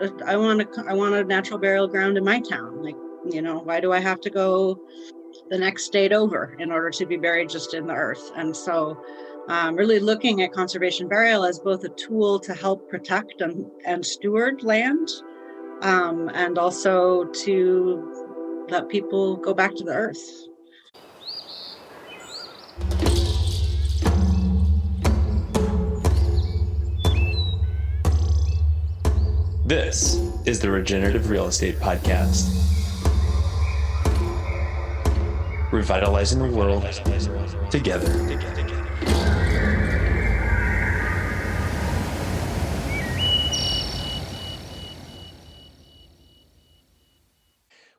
I want a natural burial ground in my town. Like, why do I have to go the next state over in order to be buried just in the earth? And so really looking at conservation burial as both a tool to help protect and steward land, and also to let people go back to the earth. This is the Regenerative Real Estate Podcast. Revitalizing the world together.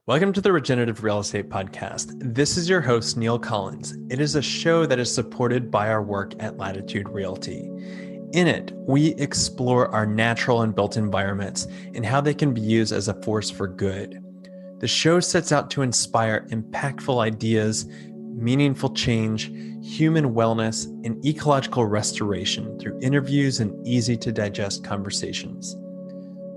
Welcome to the Regenerative Real Estate Podcast. This is your host, Neil Collins. It is a show that is supported by our work at Latitude Realty. In it, we explore our natural and built environments and how they can be used as a force for good. The show sets out to inspire impactful ideas, meaningful change, human wellness, and ecological restoration through interviews and easy-to-digest conversations.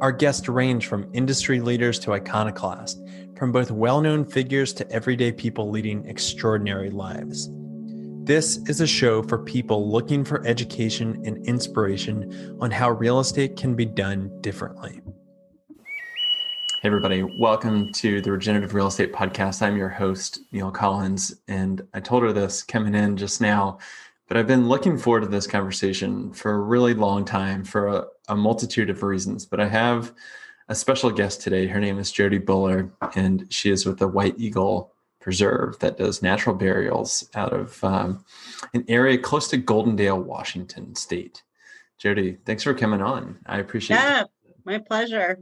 Our guests range from industry leaders to iconoclasts, from both well-known figures to everyday people leading extraordinary lives. This is a show for people looking for education and inspiration on how real estate can be done differently. Hey everybody, welcome to the Regenerative Real Estate Podcast. I'm your host, Neil Collins, and I told her this coming in just now, but I've been looking forward to this conversation for a really long time for a multitude of reasons. But I have a special guest today. Her name is Jodie Buller, and she is with the White Eagle Preserve that does natural burials out of an area close to Goldendale, Washington State. Jodie, thanks for coming on. I appreciate it. Yeah, my pleasure.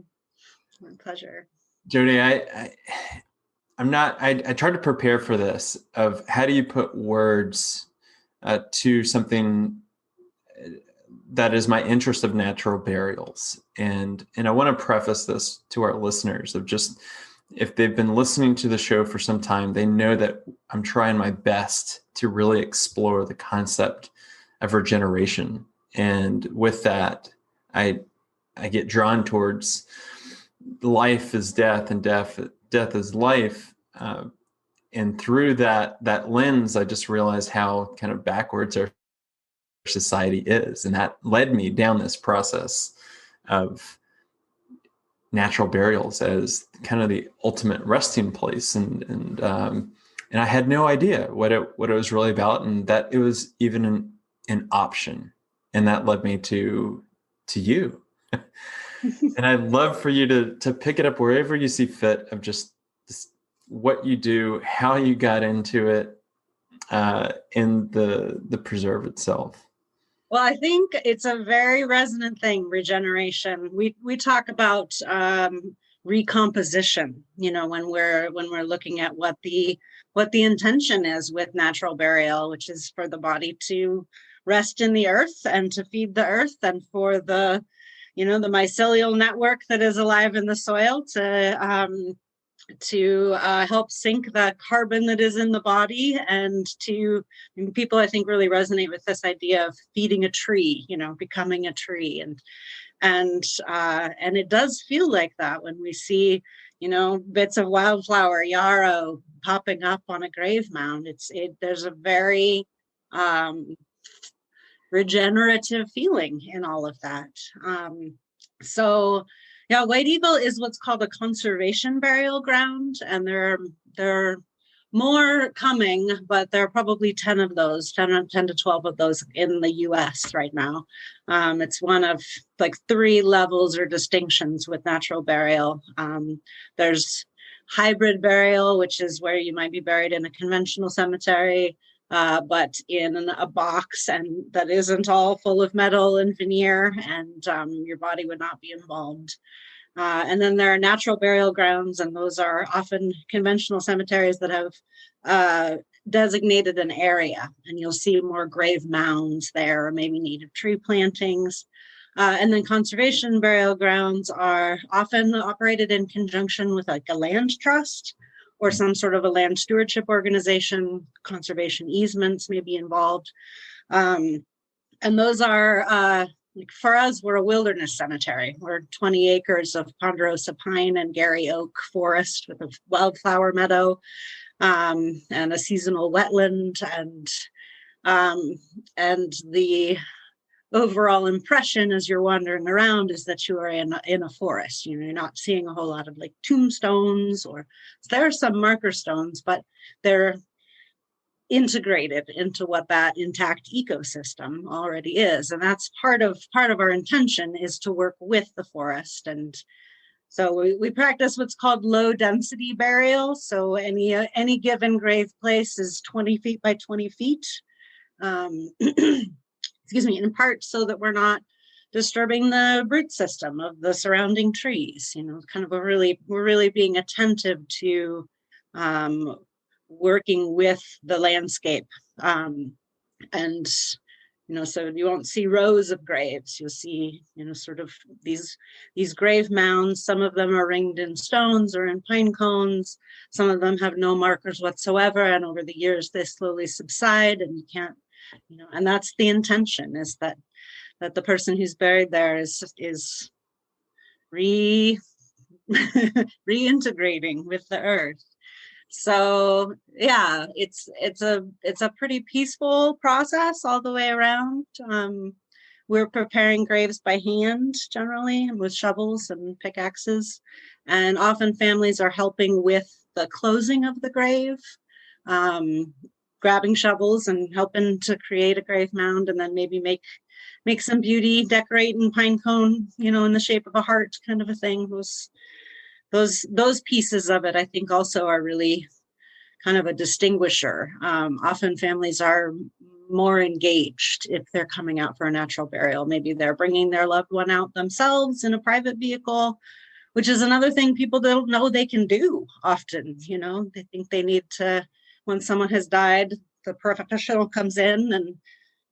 My pleasure. Jodie, I tried to prepare for this of how do you put words to something that is my interest of natural burials. And I want to preface this to our listeners of just, if they've been listening to the show for some time, they know that I'm trying my best to really explore the concept of regeneration. And with that, I get drawn towards life is death and death is life. And through that lens, I just realized how kind of backwards our society is. And that led me down this process of natural burials as kind of the ultimate resting place. And I had no idea what it was really about, and that it was even an option. And that led me to you. And I'd love for you to pick it up wherever you see fit of just what you do, how you got into it, in the preserve itself. Well, I think it's a very resonant thing, regeneration. We talk about recomposition, when we're looking at what the intention is with natural burial, which is for the body to rest in the earth and to feed the earth, and for the the mycelial network that is alive in the soil to help sink the carbon that is in the body, and people, I think, really resonate with this idea of feeding a tree, becoming a tree. And it does feel like that when we see, bits of wildflower, yarrow popping up on a grave mound. There's a very regenerative feeling in all of that. So yeah, White Eagle is what's called a conservation burial ground, and there are more coming, but there are probably 10 of those, 10 to 12 of those in the US right now. It's one of like 3 levels or distinctions with natural burial. There's hybrid burial, which is where you might be buried in a conventional cemetery, but in a box, and that isn't all full of metal and veneer, and your body would not be embalmed. And then there are natural burial grounds, and those are often conventional cemeteries that have designated an area, and you'll see more grave mounds there, or maybe native tree plantings. And then conservation burial grounds are often operated in conjunction with like a land trust or some sort of a land stewardship organization. Conservation easements may be involved. And those are like for us, we're a wilderness cemetery. We're 20 acres of ponderosa pine and Gary oak forest with a wildflower meadow, and a seasonal wetland, and the overall impression as you're wandering around is that you are in a forest. You know, you're not seeing a whole lot of like tombstones, or there are some marker stones, but they're integrated into what that intact ecosystem already is. And that's part of our intention, is to work with the forest. And so we practice what's called low density burial. So any given grave place is 20 feet by 20 feet. Excuse me, in part so that we're not disturbing the root system of the surrounding trees. You know, kind of we're really being attentive to working with the landscape. And, you know, so you won't see rows of graves. You'll see, you know, sort of these grave mounds. Some of them are ringed in stones or in pine cones. Some of them have no markers whatsoever. And over the years, they slowly subside, and you can't, you know, and that's the intention, is that the person who's buried there is reintegrating with the earth. So yeah, it's a pretty peaceful process all the way around. We're preparing graves by hand generally, with shovels and pickaxes, and often families are helping with the closing of the grave, grabbing shovels and helping to create a grave mound, and then maybe make some beauty, decorate in pine cone, you know, in the shape of a heart, kind of a thing. Those pieces of it, I think, also are really kind of a distinguisher. Often families are more engaged if they're coming out for a natural burial. Maybe they're bringing their loved one out themselves in a private vehicle, which is another thing people don't know they can do often. You know, they think they need to, when someone has died, the professional comes in and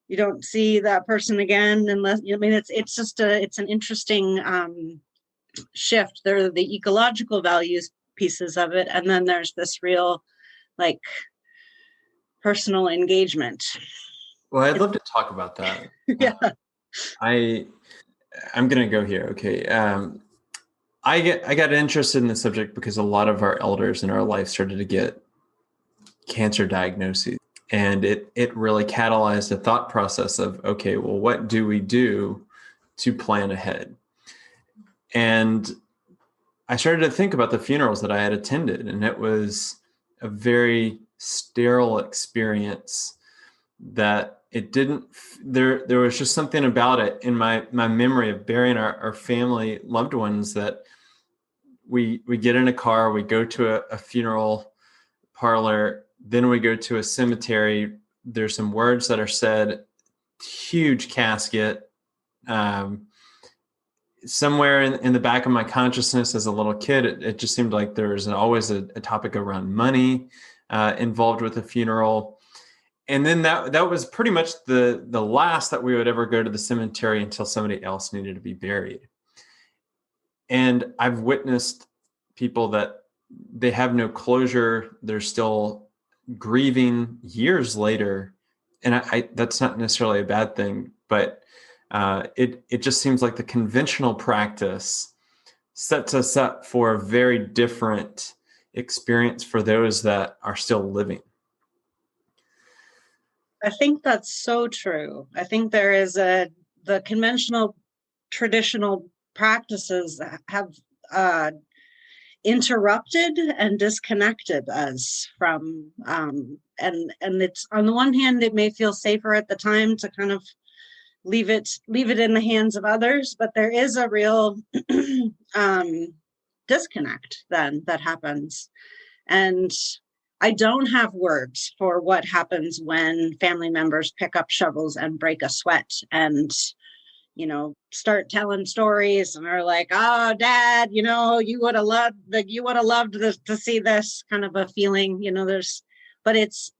you don't see that person again unless, I mean, it's an interesting shift. There are the ecological values pieces of it, and then there's this real like personal engagement. Well, I'd love to talk about that. Yeah. I'm going to go here. Okay. I got interested in the subject because a lot of our elders in our life started to get cancer diagnoses, and it really catalyzed a thought process of, okay, well, what do we do to plan ahead? And I started to think about the funerals that I had attended, and it was a very sterile experience that it didn't, there was just something about it in my memory of burying our family loved ones, that we get in a car, we go to a funeral parlor, then we go to a cemetery. There's some words that are said, huge casket. Somewhere in the back of my consciousness as a little kid, it just seemed like there was always a topic around money involved with a funeral. And then that was pretty much the last that we would ever go to the cemetery until somebody else needed to be buried. And I've witnessed people that they have no closure. They're still grieving years later. And I that's not necessarily a bad thing, but it just seems like the conventional practice sets us up for a very different experience for those that are still living. I think that's so true. I think there is the conventional traditional practices have interrupted and disconnected us from, and it's, on the one hand, it may feel safer at the time to kind of leave it in the hands of others, but there is a real disconnect then that happens. And I don't have words for what happens when family members pick up shovels and break a sweat and, you know, start telling stories and are like, "Oh, Dad, you know, you would have loved this, to see this," kind of a feeling, you know. But it's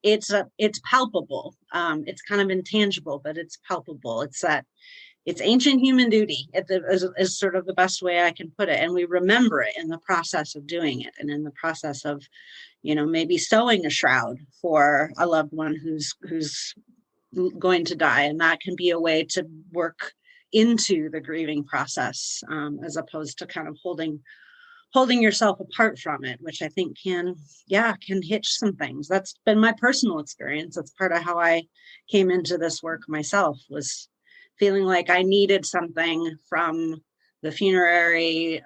palpable. It's kind of intangible, but it's palpable. It's ancient human duty is sort of the best way I can put it. And we remember it in the process of doing it, and in the process of, you know, maybe sewing a shroud for a loved one who's going to die. And that can be a way to work into the grieving process, as opposed to kind of holding yourself apart from it, which I think can hitch some things. That's been my personal experience. That's part of how I came into this work myself, was feeling like I needed something from the funerary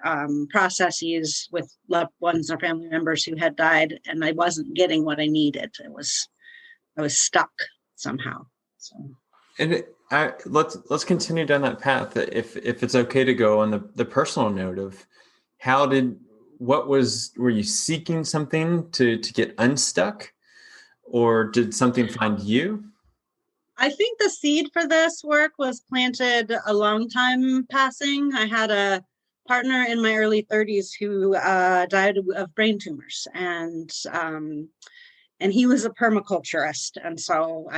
processes with loved ones or family members who had died, and I wasn't getting what I needed. I was stuck somehow. So, and let's continue down that path, if it's okay to go on the personal note of were you seeking something to get unstuck, or did something find you? I think the seed for this work was planted a long time passing. I had a partner in my early 30s who died of brain tumors, and he was a permaculturist, and so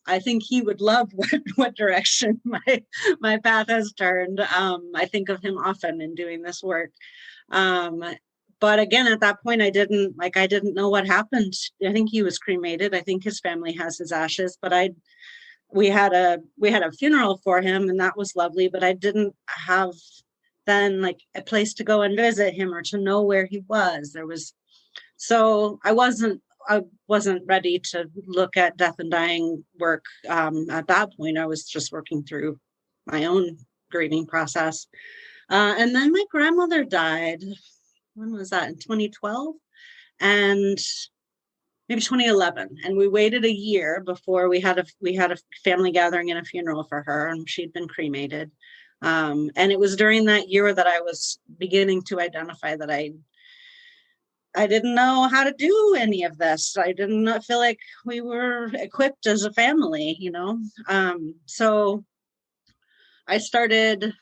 I think he would love what direction my path has turned. I think of him often in doing this work. But again, at that point, I didn't know what happened. I think he was cremated. I think his family has his ashes, but we had a funeral for him, and that was lovely, but I didn't have then like a place to go and visit him or to know where he was. So I wasn't ready to look at death and dying work at that point. I was just working through my own grieving process. And then my grandmother died. When was that? In 2012? And maybe 2011. And we waited a year before we had a family gathering and a funeral for her, and she'd been cremated. And it was during that year that I was beginning to identify that I didn't know how to do any of this. I didn't feel like we were equipped as a family, So I started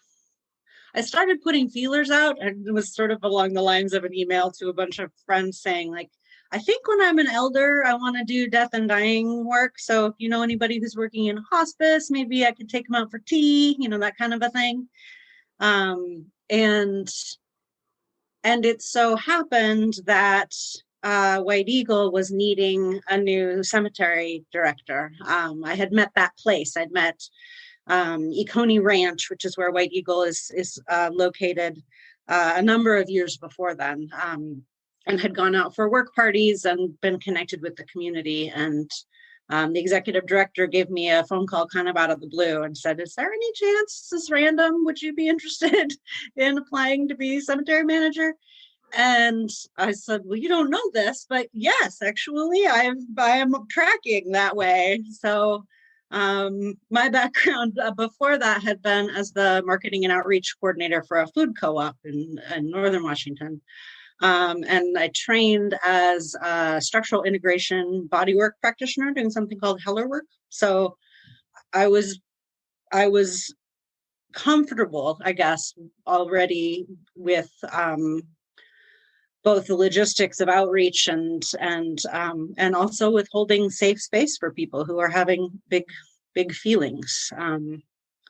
putting feelers out, and it was sort of along the lines of an email to a bunch of friends saying, like, I think when I'm an elder, I want to do death and dying work. So if you know anybody who's working in hospice, maybe I could take them out for tea, that kind of a thing. And it so happened that White Eagle was needing a new cemetery director. I had met that place. I'd met Econi Ranch, which is where White Eagle is located, a number of years before then, and had gone out for work parties and been connected with the community. And the executive director gave me a phone call kind of out of the blue and said, "Is there any chance, this is random, would you be interested in applying to be cemetery manager?" And I said, "Well, you don't know this, but yes, actually, I am tracking that way." So my background before that had been as the marketing and outreach coordinator for a food co-op in Northern Washington. And I trained as a structural integration bodywork practitioner doing something called Heller work. So I was comfortable, I guess, already with both the logistics of outreach and also with holding safe space for people who are having big feelings,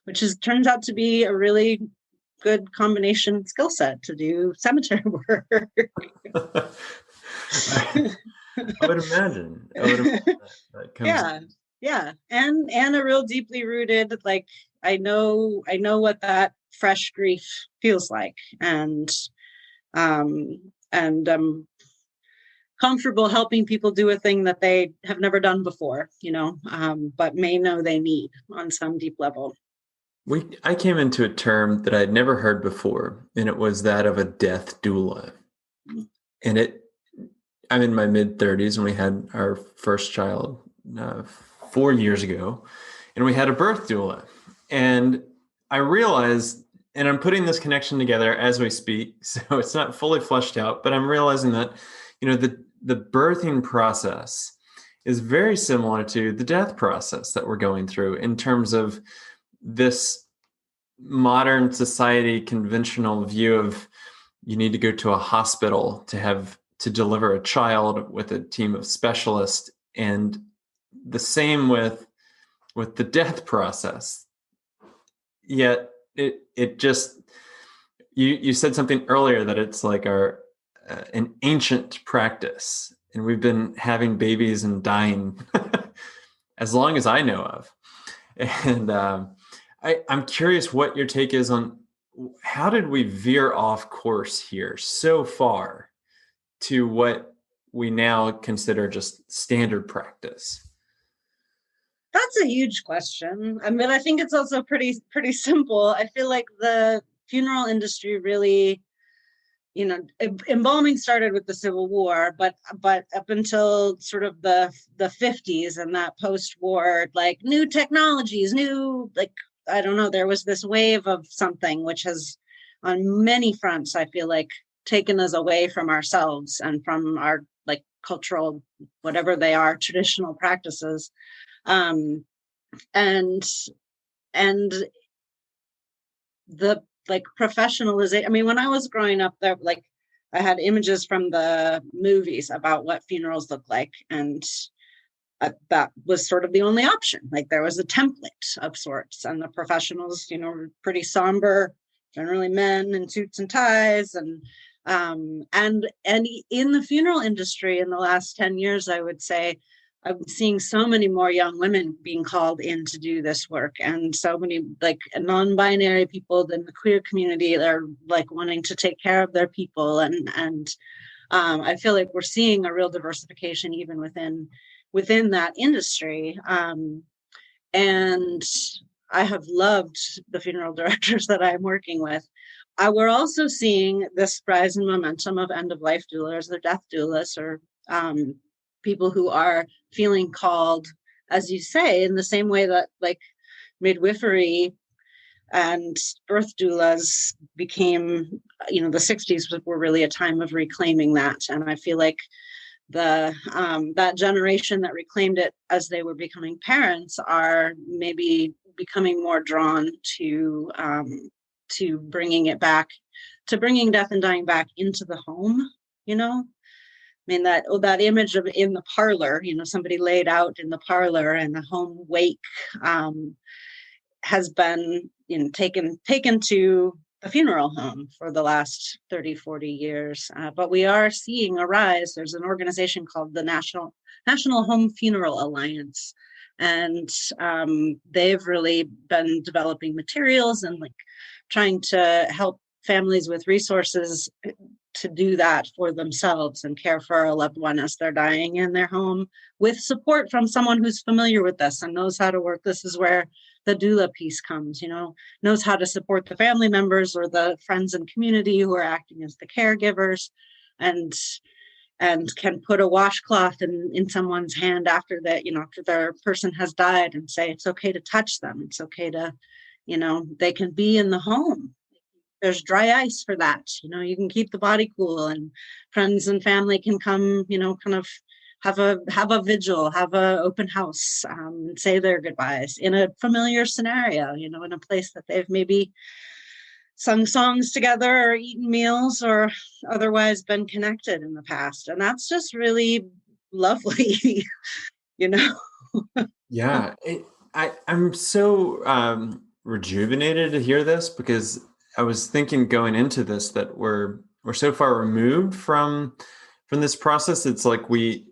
which turns out to be a really good combination skill set to do cemetery work. I would imagine. That comes Yeah. And a real deeply rooted, like, I know what that fresh grief feels like. And I'm comfortable helping people do a thing that they have never done before, but may know they need on some deep level. I came into a term that I had never heard before, and it was that of a death doula. And I'm in my mid-30s, and we had our first child 4 years ago, and we had a birth doula. And I realized, and I'm putting this connection together as we speak, so it's not fully fleshed out, but I'm realizing that, the birthing process is very similar to the death process that we're going through in terms of this modern society conventional view of you need to go to a hospital to deliver a child with a team of specialists, and the same with the death process. Yet it just, you said something earlier that it's like an ancient practice, and we've been having babies and dying as long as I know of. And I'm curious what your take is on how did we veer off course here so far to what we now consider just standard practice? That's a huge question. I mean, I think it's also pretty simple. I feel like the funeral industry really, embalming started with the Civil War, but up until sort of the 50s and that post-war, like new technologies, new, like, I don't know, there was this wave of something which has on many fronts, I feel like, taken us away from ourselves and from our like cultural, whatever they are, traditional practices. Um, and and the like professionalization. I mean, when I was growing up, there like I had images from the movies about what funerals look like, and that was sort of the only option. Like there was a template of sorts, and the professionals, were pretty somber, generally men in suits and ties, and in the funeral industry in the last 10 years, I would say I'm seeing so many more young women being called in to do this work, and so many like non-binary people in the queer community that are like wanting to take care of their people, and I feel like we're seeing a real diversification even within that industry. And I have loved the funeral directors that I'm working with. We're also seeing this rise in momentum of end-of-life doulas or death doulas, or people who are feeling called, as you say, in the same way that like midwifery and birth doulas became, the 60s were really a time of reclaiming that. And I feel like that generation that reclaimed it as they were becoming parents are maybe becoming more drawn to bringing it back, to bringing death and dying back into the home. I mean, that image of in the parlor, somebody laid out in the parlor and the home wake has been taken to the funeral home for the last 30, 40 years. But we are seeing a rise. There's an organization called the National Home Funeral Alliance. And they've really been developing materials and like trying to help families with resources to do that for themselves and care for a loved one as they're dying in their home, with support from someone who's familiar with this and knows how to work. This is where the doula piece comes, knows how to support the family members or the friends and community who are acting as the caregivers, and can put a washcloth in someone's hand after that, after their person has died, and say it's okay to touch them. It's okay to, they can be in the home. There's dry ice for that. You can keep the body cool, and friends and family can come, kind of have a vigil, have a open house, say their goodbyes in a familiar scenario, in a place that they've maybe sung songs together or eaten meals or otherwise been connected in the past. And that's just really lovely, Yeah, I'm so rejuvenated to hear this, because I was thinking going into this that we're so far removed from this process. It's like we've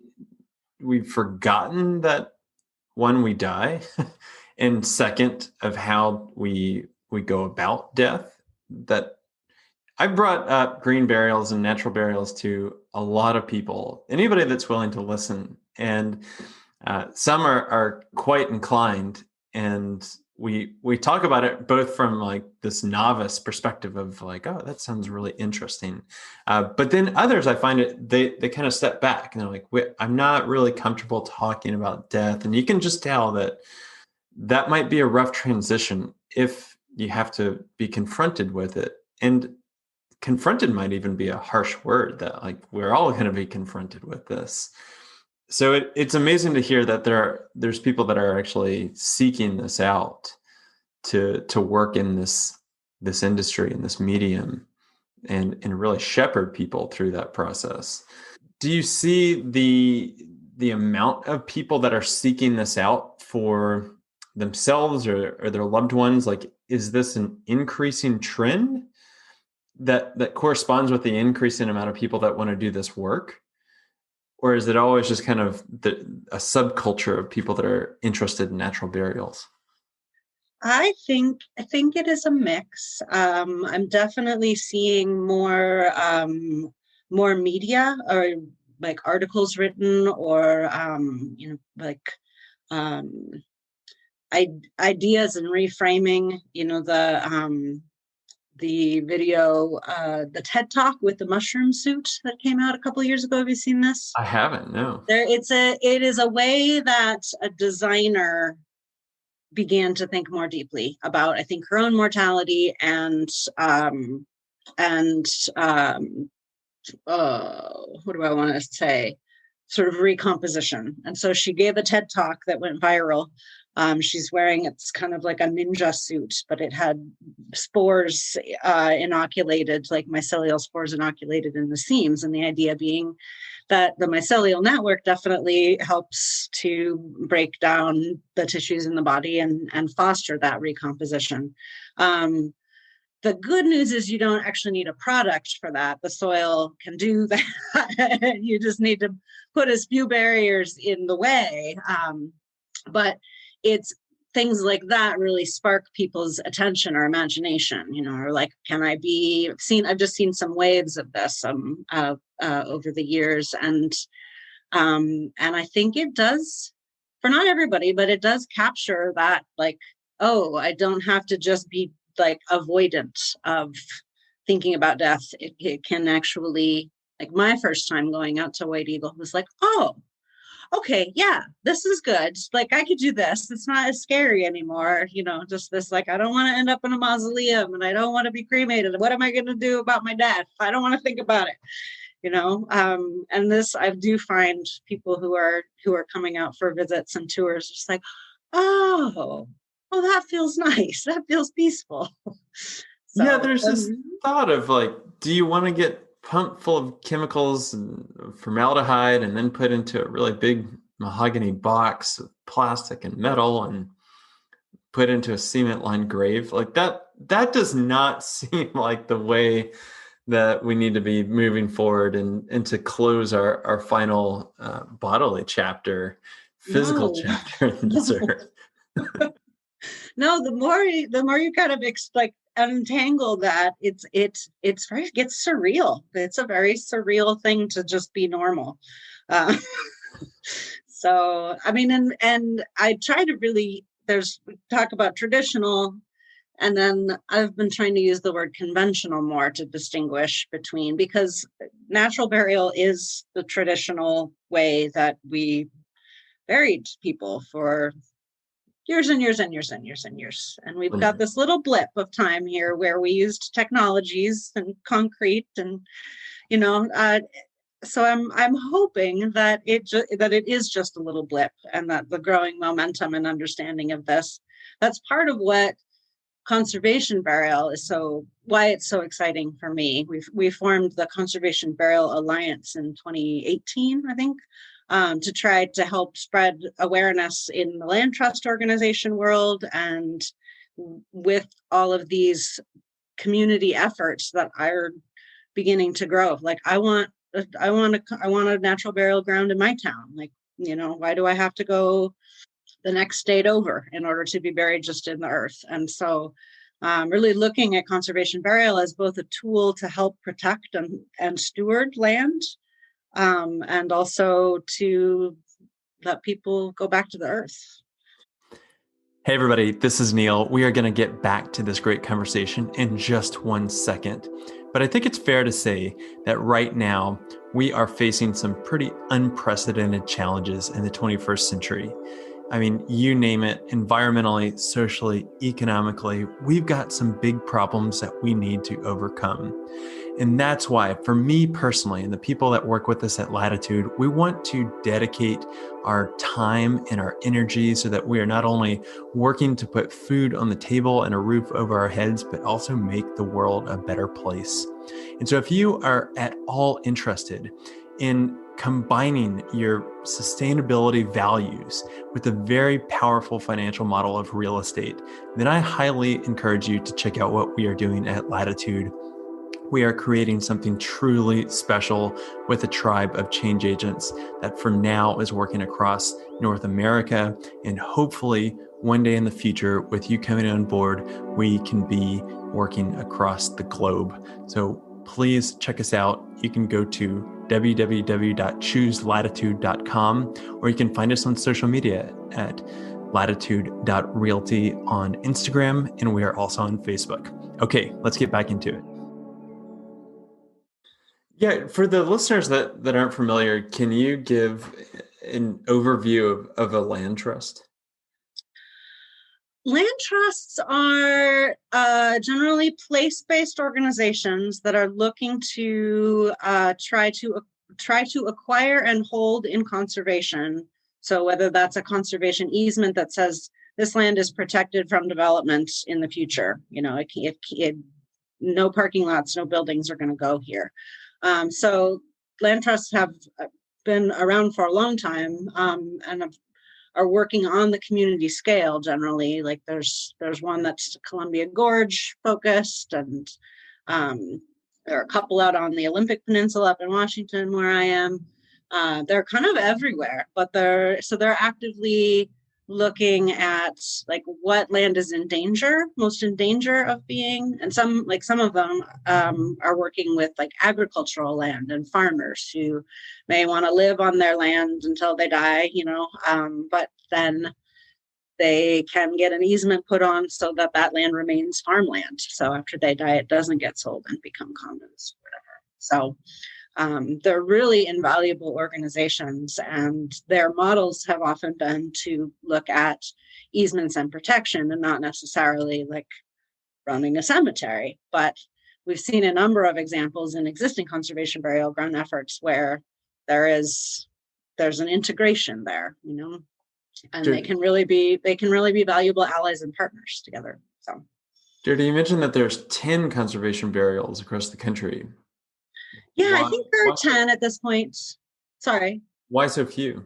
forgotten that, one, we die, and second, of how we go about death. That I brought up green burials and natural burials to a lot of people, anybody that's willing to listen, and some are quite inclined, and we talk about it both from like this novice perspective of like, oh, that sounds really interesting. But then others, I find they kind of step back and they're like, wait, I'm not really comfortable talking about death. And you can just tell that might be a rough transition if you have to be confronted with it. And confronted might even be a harsh word, that like we're all going to be confronted with this. So it's amazing to hear that there's people that are actually seeking this out to work in this industry, in this medium, and really shepherd people through that process. Do you see the amount of people that are seeking this out for themselves or their loved ones? Like, is this an increasing trend that corresponds with the increasing amount of people that want to do this work? Or is it always just kind of a subculture of people that are interested in natural burials? I think it is a mix. I'm definitely seeing more media or like articles written or like um, ideas and reframing. The video, the TED Talk with the mushroom suit that came out a couple of years ago. Have you seen this? I haven't, no. It is a way that a designer began to think more deeply about, I think, her own mortality and what do I want to say? Sort of recomposition. And so she gave a TED Talk that went viral. She's wearing, it's kind of like a ninja suit, but it had spores inoculated, like mycelial spores inoculated in the seams. And the idea being that the mycelial network definitely helps to break down the tissues in the body and foster that recomposition. The good news is you don't actually need a product for that. The soil can do that. You just need to put as few barriers in the way. But it's things like that really spark people's attention or imagination, or like, I've just seen some waves of this over the years. And I think it does, for not everybody, but it does capture that, like, oh, I don't have to just be like avoidant of thinking about death. It can actually, like my first time going out to White Eagle was like, oh, okay, yeah, this is good. Like I could do this. It's not as scary anymore. Just this, like, I don't want to end up in a mausoleum and I don't want to be cremated. What am I going to do about my death? I don't want to think about it. And this, I do find people who are coming out for visits and tours, just like, oh, that feels nice. That feels peaceful. So, yeah, there's this thought of like, do you want to get pumped full of chemicals and formaldehyde and then put into a really big mahogany box of plastic and metal and put into a cement-lined grave? Like that does not seem like the way that we need to be moving forward and to close our final bodily chapter, physical chapter in this earth. No, the more you kind of untangle that, it gets surreal. It's a very surreal thing to just be normal. So, I mean, and I try to really, we talk about traditional, and then I've been trying to use the word conventional more to distinguish between, because natural burial is the traditional way that we buried people for years and years and years and years and years. And we've got this little blip of time here where we used technologies and concrete and, so I'm hoping that it is just a little blip, and that the growing momentum and understanding of this, that's part of what conservation burial is, why it's so exciting for me. We formed the Conservation Burial Alliance in 2018, I think, to try to help spread awareness in the land trust organization world, and with all of these community efforts that are beginning to grow. Like I want a natural burial ground in my town. Like, why do I have to go the next state over in order to be buried just in the earth? And so really looking at conservation burial as both a tool to help protect and steward land, and also to let people go back to the earth. Hey everybody, this is Neil. We are going to get back to this great conversation in just 1 second. But I think it's fair to say that right now we are facing some pretty unprecedented challenges in the 21st century. I mean, you name it, environmentally, socially, economically, we've got some big problems that we need to overcome. And that's why, for me personally, and the people that work with us at Latitude, we want to dedicate our time and our energy so that we are not only working to put food on the table and a roof over our heads, but also make the world a better place. And so if you are at all interested in combining your sustainability values with a very powerful financial model of real estate, then I highly encourage you to check out what we are doing at Latitude. we are creating something truly special with a tribe of change agents that for now is working across North America. And hopefully one day in the future, with you coming on board, we can be working across the globe. So please check us out. You can go to www.chooselatitude.com, or you can find us on social media at latitude.realty on Instagram, and we are also on Facebook. Okay, let's get back into it. Yeah, for the listeners that aren't familiar, can you give an overview of a land trust? Land trusts are generally place-based organizations that are looking to try to acquire and hold in conservation. So whether that's a conservation easement that says this land is protected from development in the future, no parking lots, no buildings are going to go here. So land trusts have been around for a long time, and are working on the community scale generally. Like there's one that's Columbia Gorge focused, and there are a couple out on the Olympic Peninsula up in Washington where I am. They're kind of everywhere, but they're actively looking at like what land is most in danger of being, and some of them are working with like agricultural land and farmers who may want to live on their land until they die, but then they can get an easement put on so that land remains farmland. So after they die, it doesn't get sold and become commons, whatever. So they're really invaluable organizations, and their models have often been to look at easements and protection and not necessarily like running a cemetery. But we've seen a number of examples in existing conservation burial ground efforts where there's an integration there, and Sure. they can really be valuable allies and partners together. So, Jodie, you mentioned that there's 10 conservation burials across the country. Yeah, I think there are 10 at this point. Sorry. Why so few?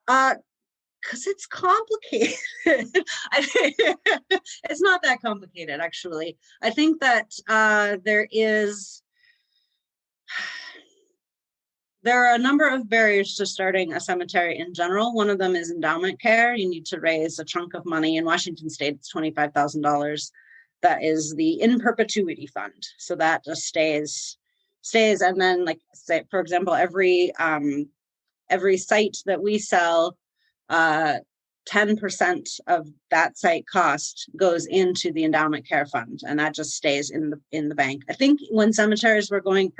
Because it's complicated. It's not that complicated, actually. I think that there are a number of barriers to starting a cemetery in general. One of them is endowment care. You need to raise a chunk of money. In Washington State, it's $25,000. That is the in perpetuity fund. So that just stays. And then, like, say, for example, every site that we sell, 10% of that site cost goes into the endowment care fund, and that just stays in the bank. I think when private cemeteries were going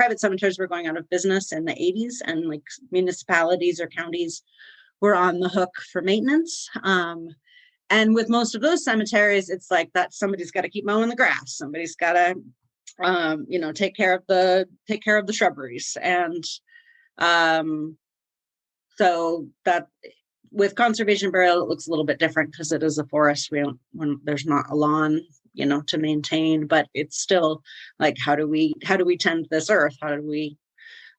out of business in the 80s, and like municipalities or counties were on the hook for maintenance. And with most of those cemeteries, it's like that somebody's got to keep mowing the grass, somebody's got to take care of the shrubberies, and so that with conservation burial it looks a little bit different because it is a forest. When there's not a lawn to maintain, but it's still like how do we tend this earth? How do we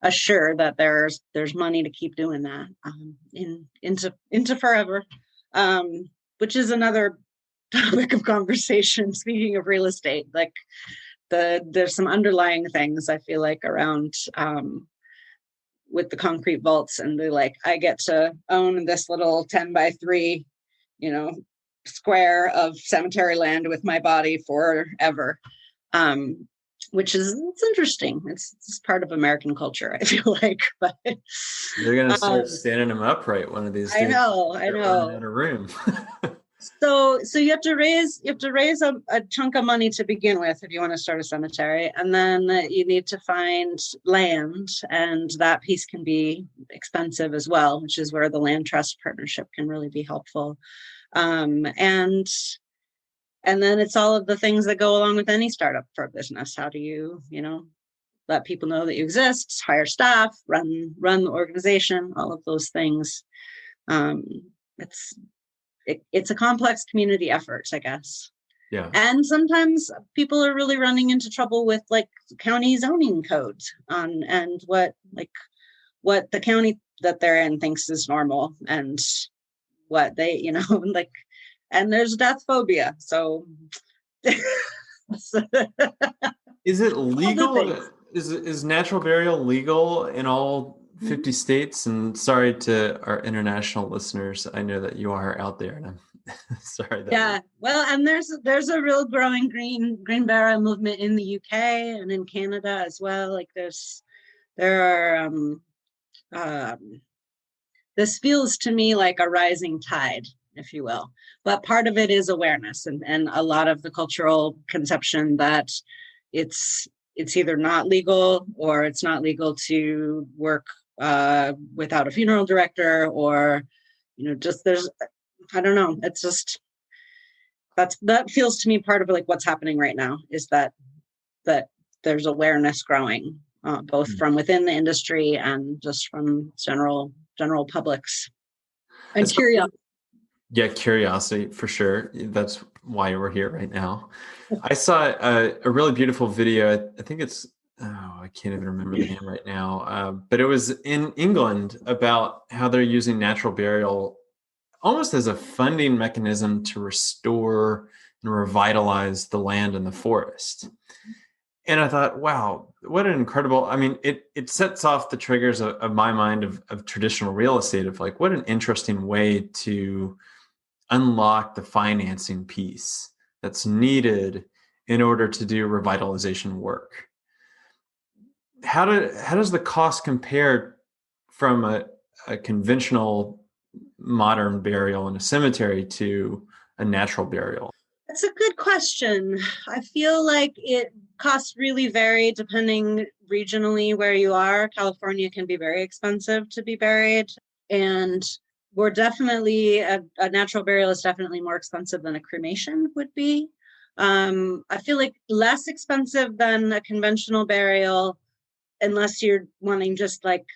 assure that there's money to keep doing that into forever, which is another topic of conversation. Speaking of real estate, like there's some underlying things I feel like around with the concrete vaults, and they're like, I get to own this little 10 by 3, square of cemetery land with my body forever, which it's interesting. It's part of American culture, I feel like. But they're gonna start standing them upright one of these days. I know. Out of room. So you have to raise a chunk of money to begin with if you want to start a cemetery, and then you need to find land, and that piece can be expensive as well, which is where the land trust partnership can really be helpful. And then it's all of the things that go along with any startup for a business. How do you let people know that you exist, hire staff, run the organization, all of those things. It's a complex community effort, I guess. Yeah. And sometimes people are really running into trouble with like county zoning codes and what the county that they're in thinks is normal, and what they, and there's death phobia. So Is it all the legal? things. Is natural burial legal in all Mhm. 50 states? And sorry to our international listeners. I know that you are out there, and I'm sorry that we. Yeah, well, and there's a real growing green burial movement in the UK and in Canada as well. Like there are um, this feels to me like a rising tide, if you will. But part of it is awareness and a lot of the cultural conception that it's either not legal or it's not legal to work without a funeral director, or just there's, I don't know, it's just that feels to me part of like what's happening right now is that there's awareness growing, both from within the industry and just from general publics and Especially, curiosity. yeah, curiosity for sure. That's why we're here right now. I saw a really beautiful video. I think it's, oh, I can't even remember the name right now. But it was in England about how they're using natural burial almost as a funding mechanism to restore and revitalize the land and the forest. And I thought, wow, what an incredible, I mean, it sets off the triggers of my mind of traditional real estate, of like, what an interesting way to unlock the financing piece that's needed in order to do revitalization work. How does the cost compare from a conventional modern burial in a cemetery to a natural burial? That's a good question. I feel like it costs really vary depending regionally where you are. California can be very expensive to be buried, and we're definitely a natural burial is definitely more expensive than a cremation would be. I feel like less expensive than a conventional burial, unless you're wanting just like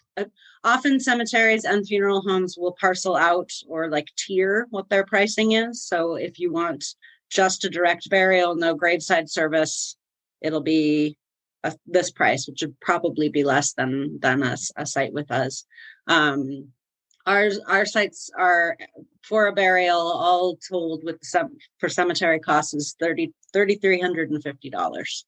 often cemeteries and funeral homes will parcel out or like tier what their pricing is. So if you want just a direct burial, no graveside service, it'll be this price, which would probably be less than a site with us. Our sites are for a burial, all told with for cemetery costs is $3,350.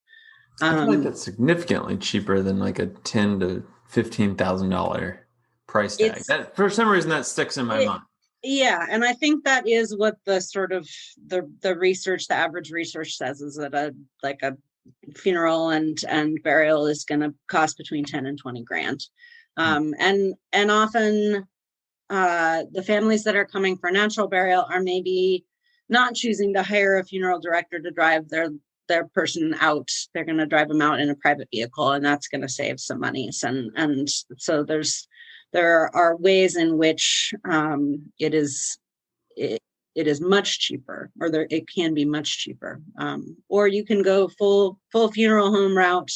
I feel like that's significantly cheaper than like a $10,000 to $15,000 price tag. It's That for some reason that sticks in my it, mind. yeah, and I think that is what the sort of the research, the average research says, is that a funeral and burial is going to cost between 10 and 20 grand. And often the families that are coming for natural burial are maybe not choosing to hire a funeral director to drive their person out. They're going to drive them out in a private vehicle, and that's going to save some monies. And so there are ways in which it is much cheaper, or it can be much cheaper, or you can go full funeral home route,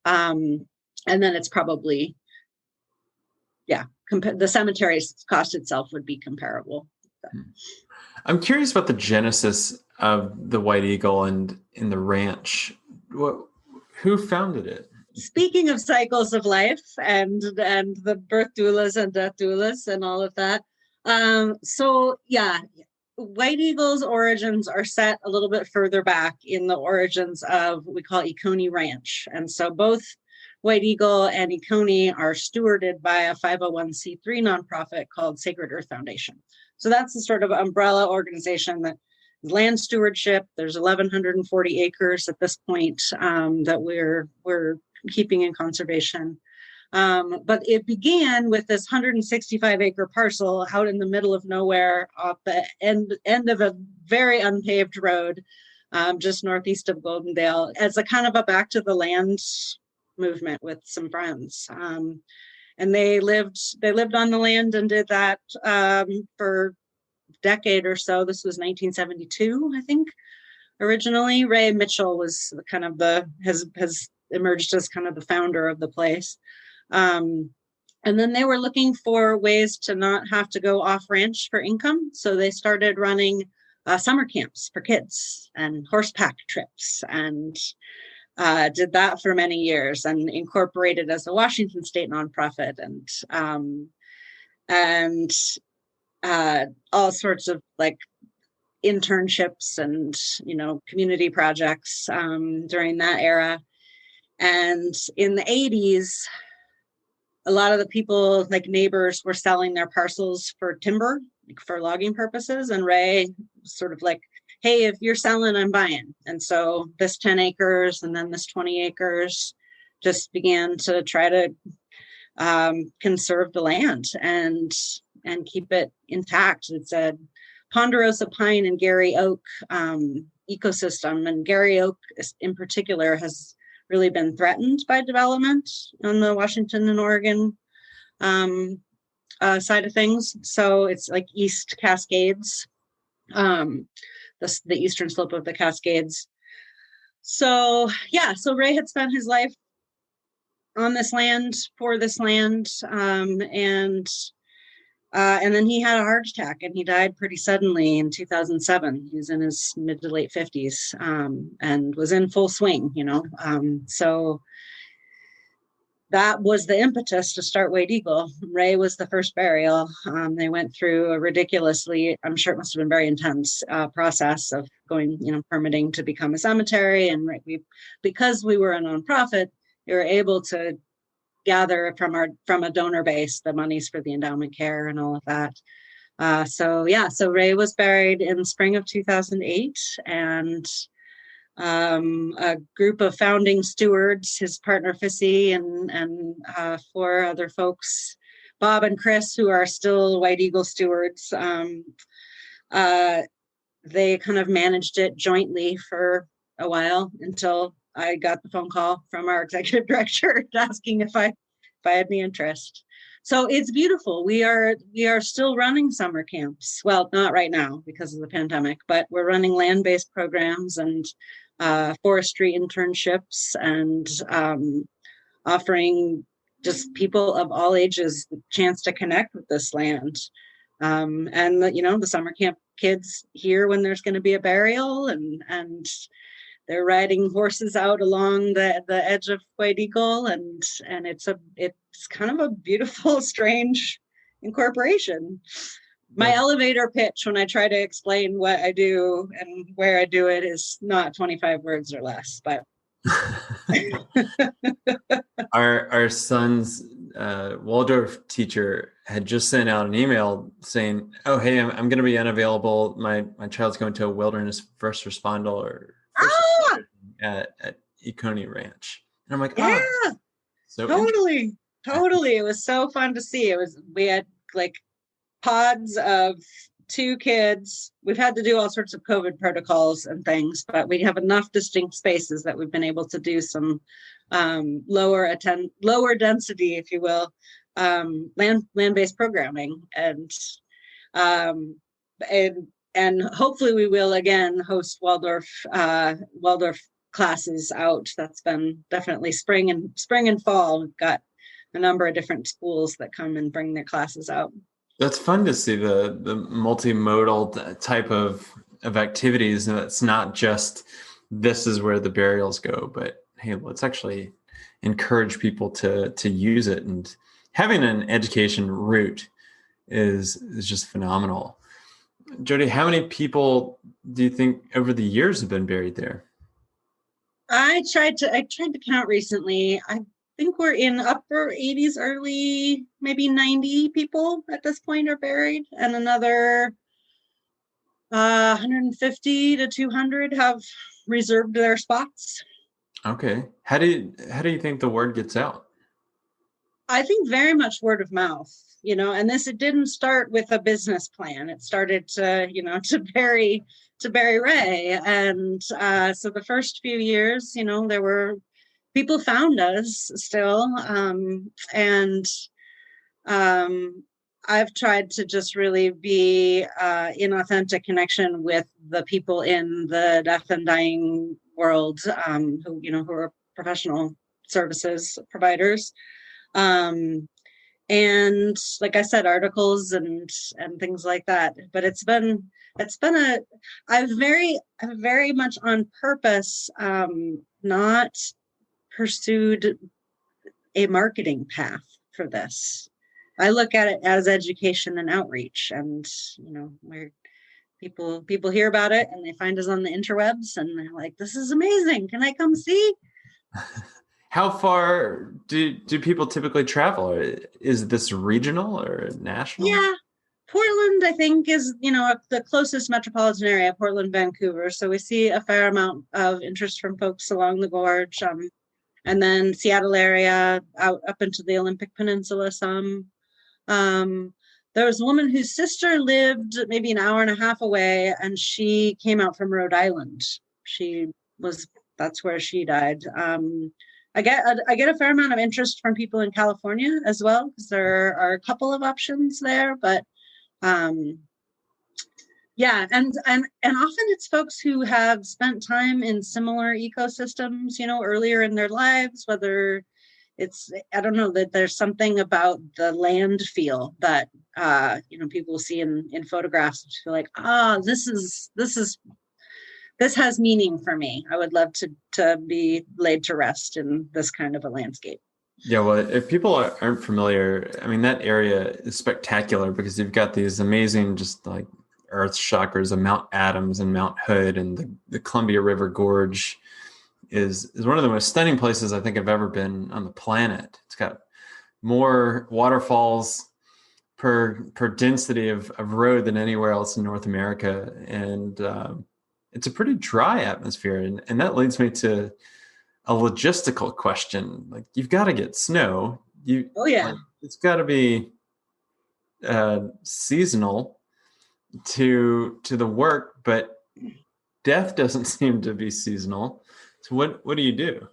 and then it's probably, yeah, the cemetery's cost itself would be comparable. I'm curious about the genesis of the White Eagle and in the ranch. Who founded it? Speaking of cycles of life and the birth doulas and death doulas and all of that. So yeah, White Eagle's origins are set a little bit further back in the origins of what we call Econy Ranch. And so both White Eagle and Econy are stewarded by a 501c3 nonprofit called Sacred Earth Foundation. So that's the sort of umbrella organization that is land stewardship. There's 1,140 acres at this point that we're keeping in conservation. But it began with this 165-acre parcel out in the middle of nowhere off the end of a very unpaved road, just northeast of Goldendale, as a kind of a back to the land movement with some friends. And they lived on the land and did that for a decade or so. This was 1972, I think. Originally, Ray Mitchell was kind of has emerged as kind of the founder of the place. And then they were looking for ways to not have to go off ranch for income. So they started running summer camps for kids and horseback trips, and did that for many years, and incorporated as a Washington state nonprofit, and all sorts of like internships and community projects during that era. And in the 80s, a lot of the people, like neighbors, were selling their parcels for timber, for logging purposes. And Ray sort of like, hey, if you're selling, I'm buying. And so this 10 acres and then this 20 acres just began to try to conserve the land and keep it intact. It's a ponderosa pine and Gary oak ecosystem, and Gary oak in particular has really been threatened by development on the Washington and Oregon side of things. So it's like East Cascades, the eastern slope of the Cascades. So yeah, so Ray had spent his life on this land, for this land, and then he had a heart attack and he died pretty suddenly in 2007. He was in his mid to late 50s and was in full swing, so that was the impetus to start White Eagle. Ray was the first burial. They went through a ridiculously, I'm sure it must have been very intense process of going, permitting to become a cemetery. And because we were a nonprofit, we were able to gather from a donor base the monies for the endowment care and all of that. So Ray was buried in the spring of 2008, and a group of founding stewards, his partner Fissy and 4 other folks, Bob and Chris, who are still White Eagle stewards, they kind of managed it jointly for a while until I got the phone call from our executive director asking if I had any interest. So it's beautiful. We are still running summer camps. Well, not right now because of the pandemic, but we're running land-based programs and forestry internships and offering just people of all ages the chance to connect with this land. And the summer camp kids here when there's going to be a burial, and they're riding horses out along the edge of White Eagle, and it's kind of a beautiful, strange incorporation. My elevator pitch when I try to explain what I do and where I do it is not 25 words or less, but our son's Waldorf teacher had just sent out an email saying, "Oh, hey, I'm going to be unavailable. My child's going to a wilderness first responder at Econi Ranch." And I'm like, yeah, so totally. It was so fun to see. We had like pods of 2 kids. We've had to do all sorts of COVID protocols and things, but we have enough distinct spaces that we've been able to do some lower density, if you will, land-based programming, and hopefully we will again host Waldorf classes out. That's been definitely spring and fall. We've got a number of different schools that come and bring their classes out. That's fun to see the multimodal type of activities. And it's not just this is where the burials go, but hey, let's actually encourage people to use it. And having an education route is just phenomenal. Jodie, how many people do you think over the years have been buried there? I tried to count recently. I think we're in upper 80s, early maybe 90 people at this point are buried, and another 150 to 200 have reserved their spots. Okay. How do you think the word gets out? I think very much word of mouth, and it didn't start with a business plan. It started to bury Ray. And so the first few years, there were people found us still. And I've tried to just really be in authentic connection with the people in the death and dying world, who are professional services providers. And like I said, articles and things like that. But I've very much on purpose not pursued a marketing path for this. I look at it as education and outreach, and where people hear about it and they find us on the interwebs and they're like, "This is amazing. Can I come see?" How far do people typically travel? Is this regional or national? Yeah, Portland, I think, is, the closest metropolitan area, Portland, Vancouver. So we see a fair amount of interest from folks along the gorge. And then Seattle area, out up into the Olympic Peninsula some. There was a woman whose sister lived maybe an hour and a half away, and she came out from Rhode Island. That's where she died. I get a fair amount of interest from people in California as well, because there are a couple of options there, but yeah, and often it's folks who have spent time in similar ecosystems, earlier in their lives, whether it's, I don't know, that there's something about the land feel that people see in photographs, feel like, this has meaning for me. I would love to be laid to rest in this kind of a landscape. Yeah, well, if people aren't familiar, I mean, that area is spectacular because you've got these amazing, just like earth chakras of Mount Adams and Mount Hood, and the Columbia River Gorge is one of the most stunning places I think I've ever been on the planet. It's got more waterfalls per density of road than anywhere else in North America. And it's a pretty dry atmosphere. And that leads me to a logistical question. Like, you've got to get snow. Oh yeah. Like, it's got to be seasonal to the work, but death doesn't seem to be seasonal. So what do you do?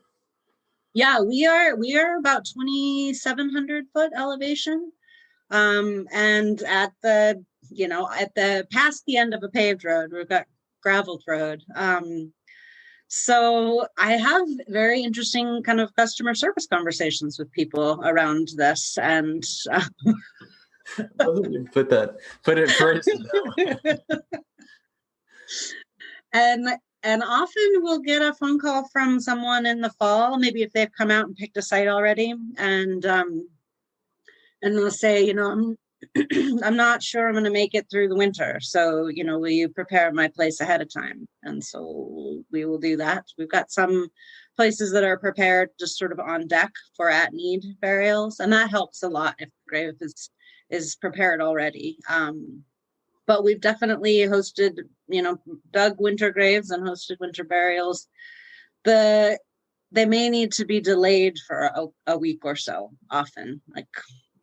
Yeah, we are about 2,700 foot elevation. And at the past the end of a paved road, we've got graveled road. So I have very interesting kind of customer service conversations with people around this, and put it first. And often we'll get a phone call from someone in the fall, maybe if they've come out and picked a site already, and they'll say, I'm not sure I'm going to make it through the winter. So, will you prepare my place ahead of time? And so we will do that. We've got some places that are prepared just sort of on deck for at-need burials. And that helps a lot if the grave is prepared already. But we've definitely hosted, dug winter graves and hosted winter burials. They may need to be delayed for a week or so often. Like,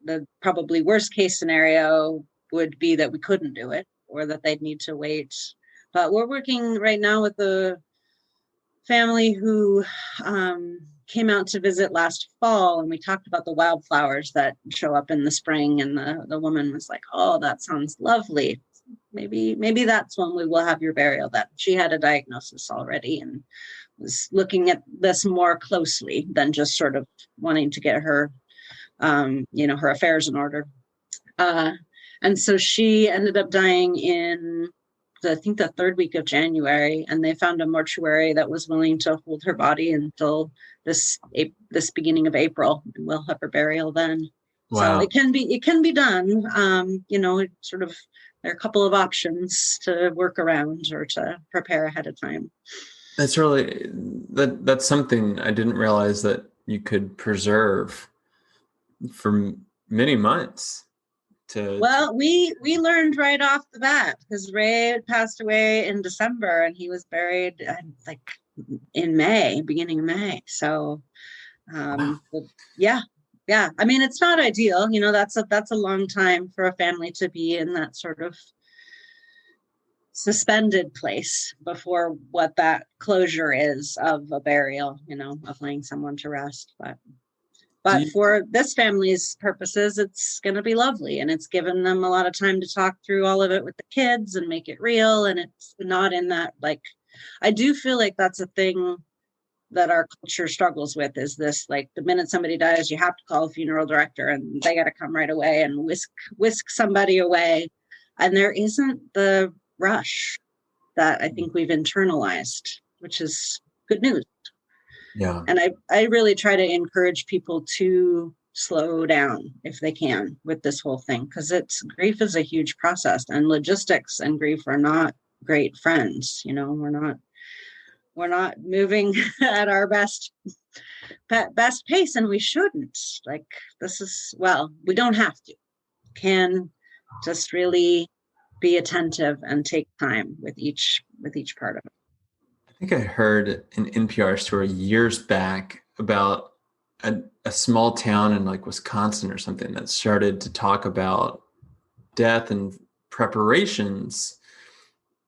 the probably worst case scenario would be that we couldn't do it, or that they'd need to wait. But we're working right now with the family who came out to visit last fall, and we talked about the wildflowers that show up in the spring, and the woman was like, oh, that sounds lovely. Maybe that's when we will have your burial. That she had a diagnosis already and was looking at this more closely than just sort of wanting to get her her affairs in order. And so she ended up dying in I think the third week of January, and they found a mortuary that was willing to hold her body until this beginning of April, and we'll have her burial then. Wow. So it can be done. Sort of, there are a couple of options to work around or to prepare ahead of time. That's really, that's something I didn't realize that you could preserve for many months. Well, we learned right off the bat, because Ray had passed away in December and he was buried in May, beginning of May. So yeah. I mean, it's not ideal, that's a long time for a family to be in that sort of suspended place before what that closure is of a burial, of laying someone to rest. But for this family's purposes, it's going to be lovely. And it's given them a lot of time to talk through all of it with the kids and make it real. And it's not in that, I do feel like that's a thing that our culture struggles with, is this, the minute somebody dies, you have to call a funeral director and they got to come right away and whisk somebody away. And there isn't the rush that I think we've internalized, which is good news. Yeah. And I really try to encourage people to slow down if they can with this whole thing, because grief is a huge process, and logistics and grief are not great friends. We're not moving at our best best pace, and we shouldn't. Like, we don't have to. Can just really be attentive and take time with each part of it. I think I heard an NPR story years back about a small town in like Wisconsin or something that started to talk about death and preparations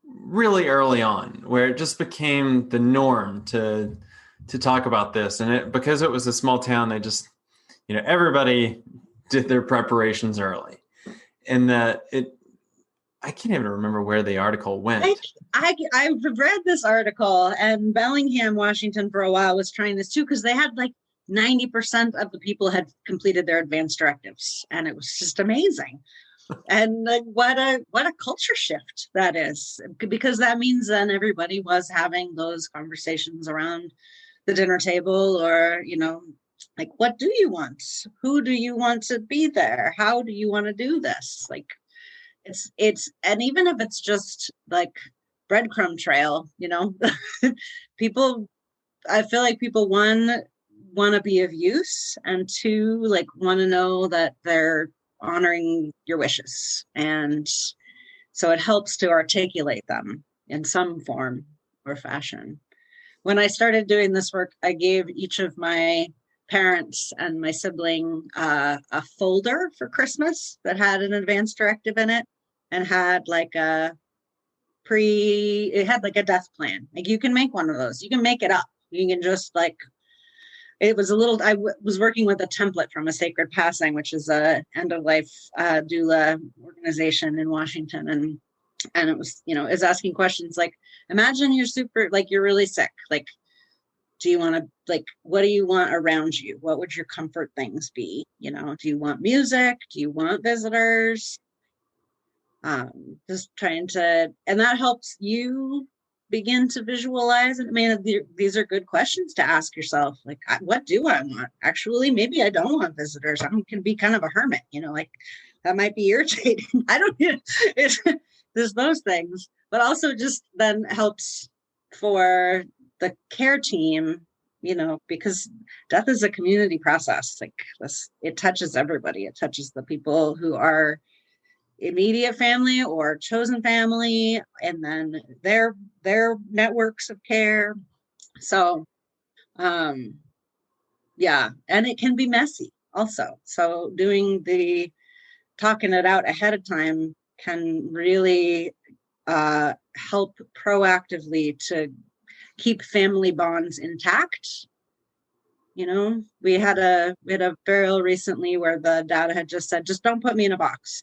really early on, where it just became the norm to talk about this. And because it was a small town, they just, everybody did their preparations early. And that I can't even remember where the article went. I've read this article, and Bellingham, Washington for a while was trying this too, because they had like 90% of the people had completed their advanced directives, and it was just amazing. And what a culture shift that is, because that means then everybody was having those conversations around the dinner table, or, like, what do you want? Who do you want to be there? How do you want to do this? Like, it's, and even if it's just like breadcrumb trail, people, I feel like people, one, want to be of use, and two, like, want to know that they're honoring your wishes. And so it helps to articulate them in some form or fashion. When I started doing this work, I gave each of my parents and my sibling a folder for Christmas that had an advance directive in it, and had like it had like a death plan. Like, you can make one of those. You can make it up. You can just like, it was I was working with a template from A Sacred Passing, which is a end-of-life doula organization in Washington. And it was, is asking questions like, imagine you're really sick. Like, do you want to, like, what do you want around you? What would your comfort things be? Do you want music? Do you want visitors? Just trying to, and that helps you begin to visualize. I mean, these are good questions to ask yourself. Like, what do I want? Actually, maybe I don't want visitors. I can be kind of a hermit, like, that might be irritating. I don't know. There's those things, but also just then helps for the care team, because death is a community process. Like this, it touches everybody. It touches the people who are immediate family or chosen family, and then their networks of care. So yeah, and it can be messy also. So talking it out ahead of time can really help proactively to keep family bonds intact. We had a burial recently where the dad had just said, just don't put me in a box.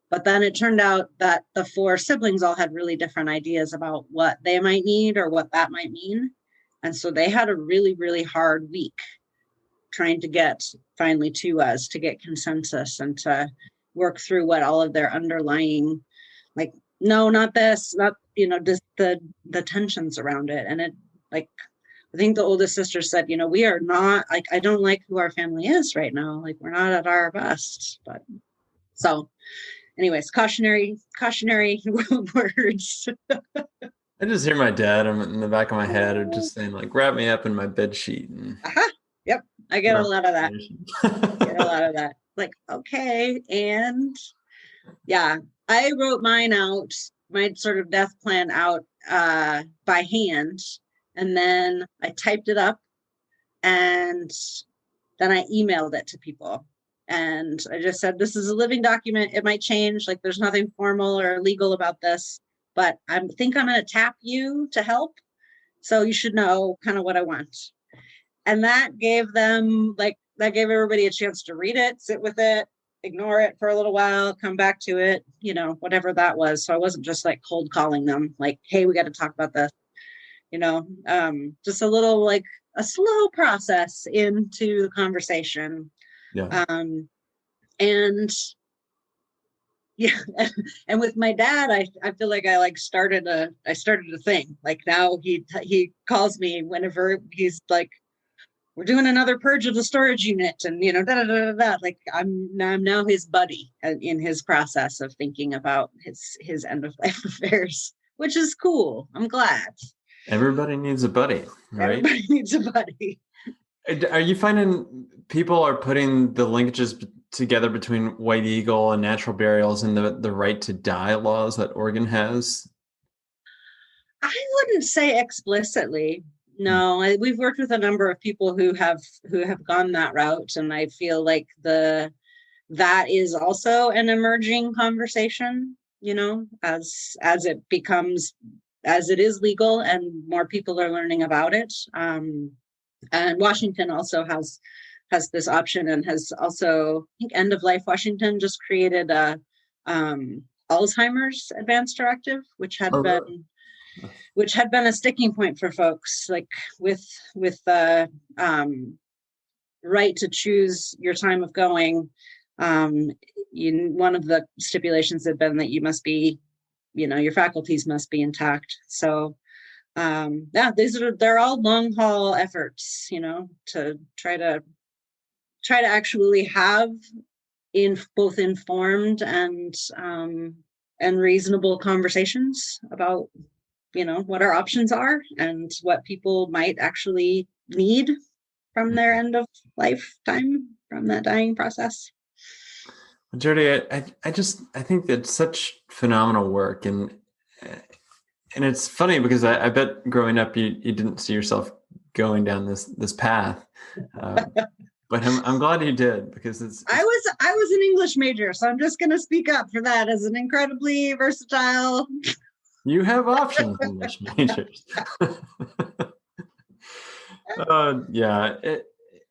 But then it turned out that the 4 siblings all had really different ideas about what they might need or what that might mean. And so they had a really, really hard week trying to get finally to us to get consensus and to work through what all of their underlying, like, no, not this, not, just the tensions around it. And it, like, I think the oldest sister said, we are not, like, I don't like who our family is right now. Like, we're not at our best. But so anyways, cautionary words. I just hear my dad in the back of my head just saying, like, wrap me up in my bed sheet. And Yep. I get a lot of that. Like, okay. And yeah, I wrote mine out, my sort of death plan out by hand. And then I typed it up, and then I emailed it to people. And I just said, this is a living document. It might change. Like, there's nothing formal or legal about this, but I think I'm going to tap you to help. So you should know kind of what I want. And that gave everybody a chance to read it, sit with it, ignore it for a little while, come back to it, whatever that was. So I wasn't just like cold calling them like, hey, we got to talk about this, just a little, like, a slow process into the conversation. Yeah. And yeah, and with my dad, I feel like I started a thing. Like, now he calls me whenever he's like, we're doing another purge of the storage unit, and like, I'm now his buddy in his process of thinking about his end of life affairs, which is cool. I'm glad. Everybody needs a buddy, right? Everybody needs a buddy. Are you finding people are putting the linkages together between White Eagle and natural burials and the right to die laws that Oregon has? I wouldn't say explicitly. No, we've worked with a number of people who have gone that route, and I feel like that is also an emerging conversation, as it is legal and more people are learning about it. And Washington also has this option, and has also, I think End of Life Washington just created a Alzheimer's advance directive, which had been a sticking point for folks, like with the right to choose your time of going. One of the stipulations had been that you must be, your faculties must be intact. So they're all long haul efforts, to try to actually have both informed and reasonable conversations about what our options are and what people might actually need from their end of lifetime, from that dying process. Well, Jodie, I think that's such phenomenal work, and it's funny because I bet growing up you didn't see yourself going down this path, but I'm glad you did, because I was an English major, so I'm just going to speak up for that as an incredibly versatile. You have options, English majors. Yeah,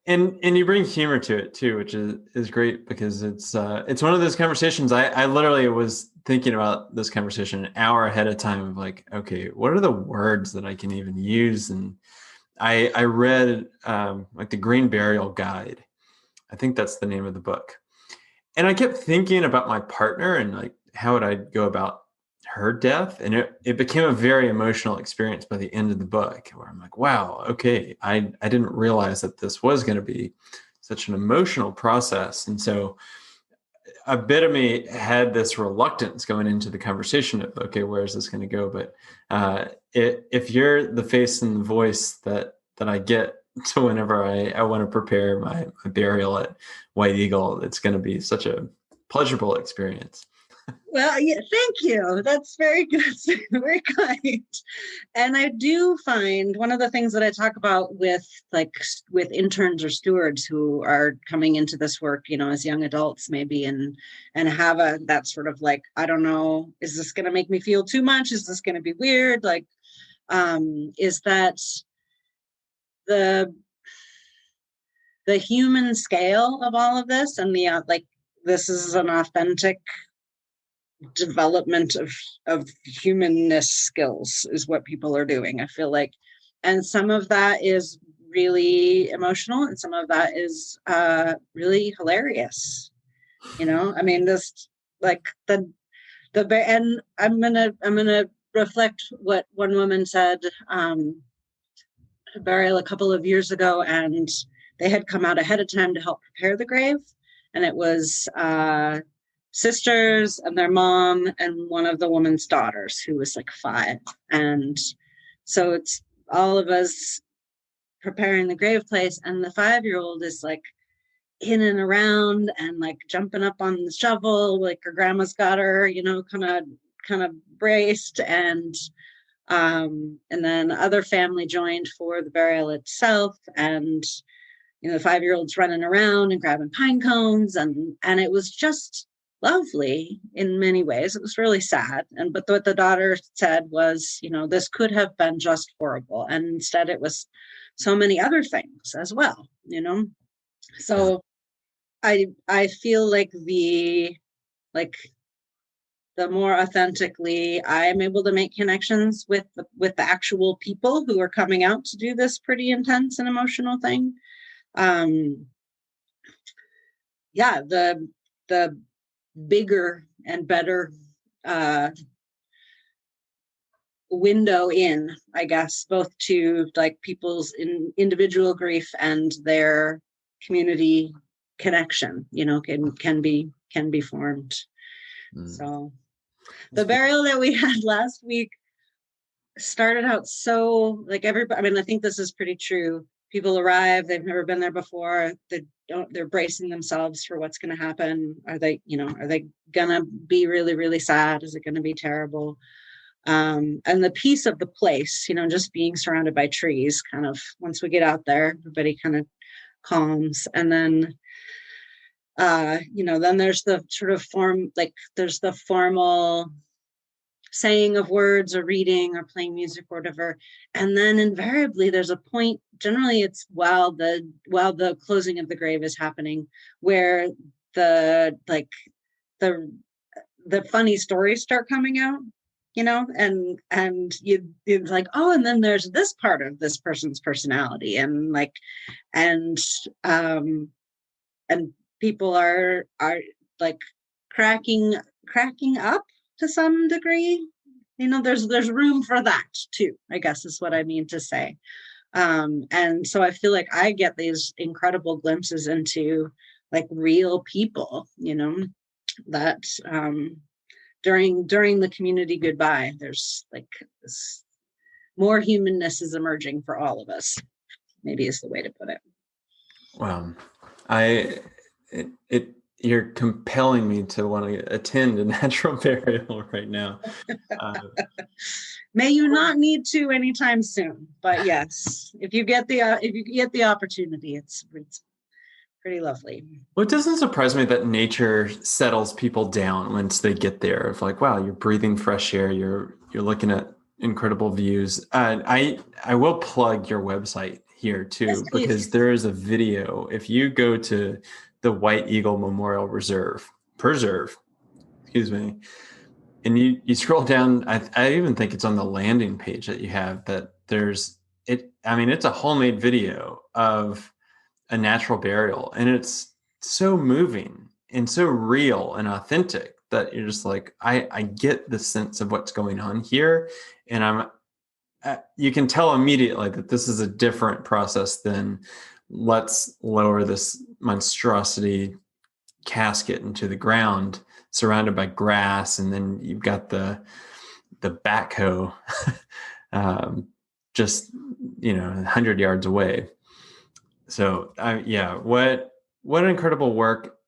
and you bring humor to it too, which is great, because it's one of those conversations. I literally was thinking about this conversation an hour ahead of time of like, okay, what are the words that I can even use? And I read like the Green Burial Guide. I think that's the name of the book. And I kept thinking about my partner and like, how would I go about her death? And it became a very emotional experience by the end of the book, where I'm like, wow, okay, I didn't realize that this was going to be such an emotional process. And so a bit of me had this reluctance going into the conversation of, okay, where is this going to go? But if you're the face and the voice that I get to whenever I want to prepare my burial at White Eagle, it's going to be such a pleasurable experience. Well, yeah, thank you. That's very good. Very kind. And I do find one of the things that I talk about with interns or stewards who are coming into this work, as young adults maybe, and have that sort of like, I don't know, is this going to make me feel too much? Is this going to be weird? Like, is that the human scale of all of this, and this is an authentic development of humanness skills is what people are doing, I feel like. And some of that is really emotional, and some of that is really hilarious. I mean, this like the and I'm gonna reflect what one woman said burial a couple of years ago, and they had come out ahead of time to help prepare the grave, and it was sisters and their mom and one of the woman's daughters, who was like 5. And so it's all of us preparing the grave place, and the 5-year-old is like in and around and like jumping up on the shovel, like her grandma's got her, kind of braced, and then other family joined for the burial itself, and the 5-year-old's running around and grabbing pine cones, and it was just lovely in many ways. It was really sad. But what the daughter said was, this could have been just horrible. And instead it was so many other things as well, So I feel like the more authentically I'm able to make connections with the actual people who are coming out to do this pretty intense and emotional thing. The bigger and better window in, I guess, both to like people's individual grief and their community connection, can be formed. So the burial that we had last week started out so like everybody, I mean, I think this is pretty true. people arrive, they've never been there before. They're bracing themselves for what's going to happen. Are they going to be really, really sad? Is it going to be terrible? And the peace of the place, just being surrounded by trees, kind of, once we get out there, everybody kind of calms. And then, then there's the sort of there's the formal saying of words or reading or playing music or whatever. And then invariably there's a point, generally it's while the closing of the grave is happening, where the funny stories start coming out, and you're like, oh, and then there's this part of this person's personality, and people are like cracking up to some degree. There's room for that too, I guess is what I mean to say. And so I feel like I get these incredible glimpses into like real people, that during the community goodbye, there's like this more humanness is emerging for all of us, maybe is the way to put it. Wow. You're compelling me to want to attend a natural burial right now. May you not need to anytime soon, but yes, if you get the opportunity, it's pretty lovely. Well, it doesn't surprise me that nature settles people down once they get there. Of like, wow, you're breathing fresh air. You're looking at incredible views. I will plug your website here too, yes, because there is a video. If you go to the White Eagle Memorial Preserve, and you scroll down, I even think it's on the landing page that you have, that there's it. I mean, it's a homemade video of a natural burial, and it's so moving and so real and authentic that you're just like, I get the sense of what's going on here. And you can tell immediately that this is a different process than let's lower this monstrosity casket into the ground surrounded by grass. And then you've got the backhoe, just, 100 yards away. So what incredible work.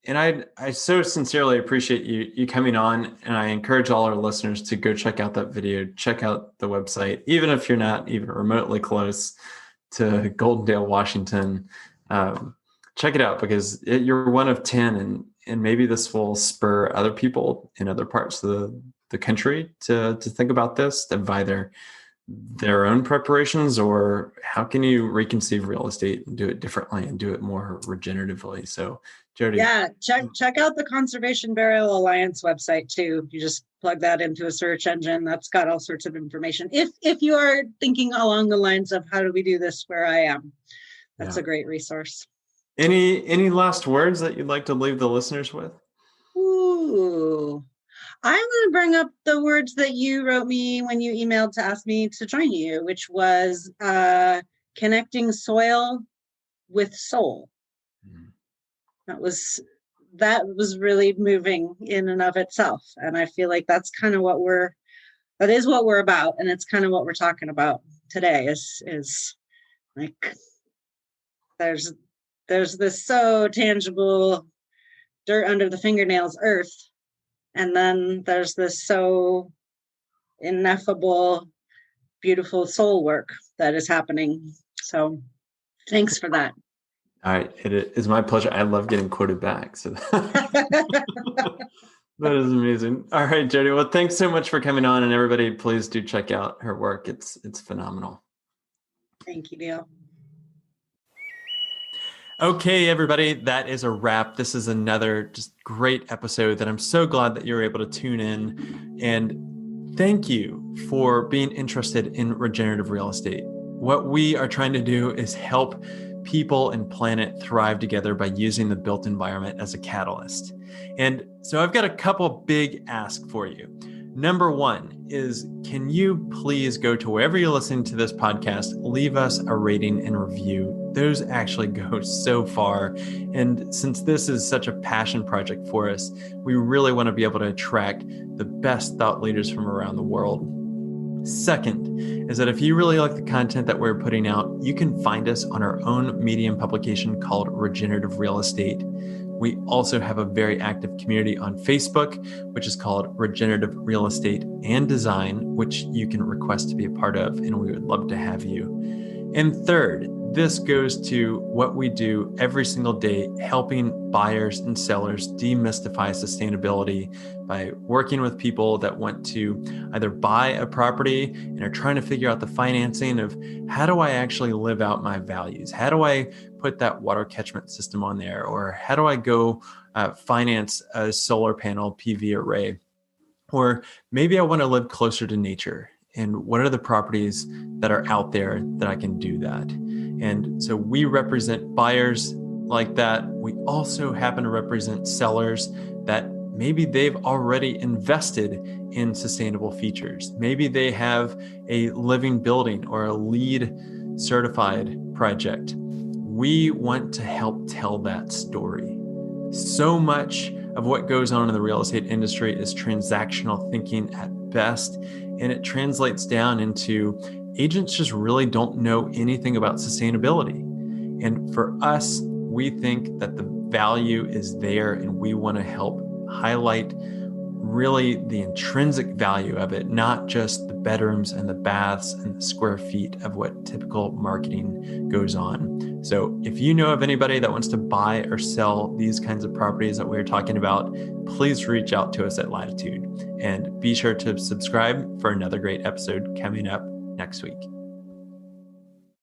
And I so sincerely appreciate you coming on, and I encourage all our listeners to go check out that video, check out the website, even if you're not even remotely close to Goldendale, Washington. Check it out, because you're one of 10, and maybe this will spur other people in other parts of the country to think about this, to buy their own preparations, or how can you reconceive real estate and do it differently and do it more regeneratively. So Jodie. Yeah, check out the Conservation Burial Alliance website too. You just plug that into a search engine. That's got all sorts of information. If you are thinking along the lines of how do we do this where I am, that's a great resource. Any last words that you'd like to leave the listeners with? Ooh, I'm going to bring up the words that you wrote me when you emailed to ask me to join you, which was connecting soil with soul. Mm. That was really moving in and of itself. And I feel like that's kind of that is what we're about. And it's kind of what we're talking about today is like, there's this so tangible dirt under the fingernails earth. And then there's this so ineffable, beautiful soul work that is happening. So thanks for that. All right. It is my pleasure. I love getting quoted back. So that is amazing. All right, Jodie. Well, thanks so much for coming on, and everybody, please do check out her work. It's phenomenal. Thank you, Neil. Okay, everybody, that is a wrap. This is another just great episode that I'm so glad that you're able to tune in. And thank you for being interested in regenerative real estate. What we are trying to do is help people and planet thrive together by using the built environment as a catalyst. And so I've got a couple big asks for you. Number one is, can you please go to wherever you're listening to this podcast, leave us a rating and review. Those actually go so far. And since this is such a passion project for us, we really want to be able to attract the best thought leaders from around the world. Second is that if you really like the content that we're putting out, you can find us on our own Medium publication called Regenerative Real Estate. We also have a very active community on Facebook, which is called Regenerative Real Estate and Design, which you can request to be a part of, and we would love to have you. And third, this goes to what we do every single day, helping buyers and sellers demystify sustainability by working with people that want to either buy a property and are trying to figure out the financing of how do I actually live out my values? How do I put that water catchment system on there? Or how do I go finance a solar panel PV array? Or maybe I want to live closer to nature. And what are the properties that are out there that I can do that? And so we represent buyers like that. We also happen to represent sellers that maybe they've already invested in sustainable features. Maybe they have a living building or a LEED certified project. We want to help tell that story. So much of what goes on in the real estate industry is transactional thinking at best, and it translates down into agents just really don't know anything about sustainability. And for us, we think that the value is there, and we want to help highlight really the intrinsic value of it, not just the bedrooms and the baths and the square feet of what typical marketing goes on. So if you know of anybody that wants to buy or sell these kinds of properties that we're talking about, please reach out to us at Latitude, and be sure to subscribe for another great episode coming up next week.